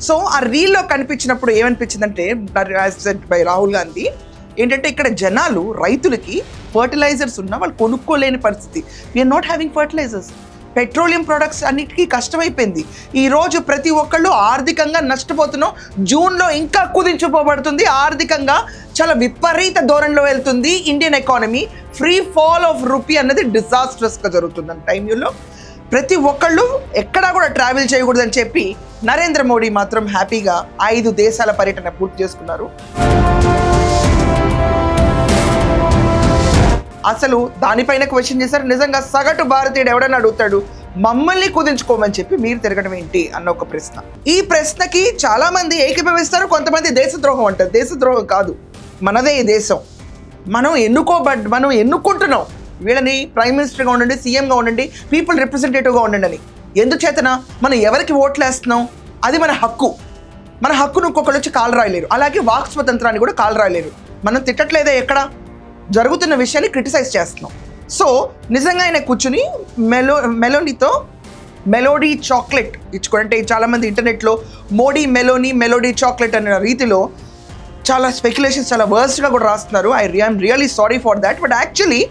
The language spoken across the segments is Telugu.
సో ఆ రీల్లో కనిపించినప్పుడు ఏమనిపించిందంటే బై రాహుల్ గాంధీ ఏంటంటే ఇక్కడ జనాలు రైతులకి ఫర్టిలైజర్స్ ఉన్నా వాళ్ళు కొనుక్కోలేని పరిస్థితి. We are not having fertilizers. Petroleum products అన్నిటికీ కష్టమైపోయింది. ఈరోజు ప్రతి ఒక్కళ్ళు ఆర్థికంగా నష్టపోతున్నాం. జూన్లో ఇంకా కుదించుకోబడుతుంది. ఆర్థికంగా చాలా విపరీత ధోరణిలో వెళ్తుంది Indian economy. Free fall of rupee అన్నది డిజాస్ట్రస్గా జరుగుతుంది. ఆ టైంలో ప్రతి ఒక్కళ్ళు ఎక్కడా కూడా ట్రావెల్ చేయకూడదని చెప్పి నరేంద్ర మోడీ మాత్రం హ్యాపీగా 5 దేశాల పర్యటన పూర్తి చేసుకున్నారు. అసలు దానిపైన క్వశ్చన్ చేశారు. నిజంగా సగటు భారతీయుడు ఎవడన్నా అడుగుతాడు మమ్మల్ని కుదించుకోమని చెప్పి మీరు తిరగడం ఏంటి అన్న ఒక ప్రశ్న. ఈ ప్రశ్నకి చాలా మంది ఏకీభవిస్తారు, కొంతమంది దేశద్రోహం అంటారు. దేశద్రోహం కాదు, మనదే ఈ దేశం. మనం ఎన్నుకుంటున్నాం వీళ్ళని ప్రైమ్ మినిస్టర్గా ఉండండి, సీఎంగా ఉండండి, పీపుల్ రిప్రజెంటేటివ్గా ఉండండి అని. ఎందుచేతన మనం ఎవరికి ఓట్లు వేస్తున్నాం అది మన హక్కు. మన హక్కును ఇంకొకళ్ళు వచ్చి కాలు రాయలేరు. అలాగే వాక్ స్వతంత్రాన్ని కూడా కాలు రాయలేరు. మనం తిట్టట్లేదే, ఎక్కడ జరుగుతున్న విషయాన్ని క్రిటిసైజ్ చేస్తున్నాం. సో నిజంగా ఆయన కూర్చుని మెలోడీతో మెలోడీ చాక్లెట్ ఇచ్చుకుంటే చాలామంది ఇంటర్నెట్లో మోడీ మెలోడీ చాక్లెట్ అనే రీతిలో చాలా స్పెక్యులేషన్స్ చాలా వర్స్ట్గా కూడా రాస్తున్నారు. I'm really sorry for that. But actually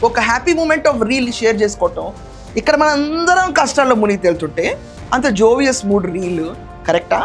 ఒక happy moment of reel share చేసుకోవటం, ఇక్కడ మన అందరం కష్టాల్లో మునిగి తేలుతుంటే అంత జోవియస్ మూడ్ రీల్ కరెక్టా?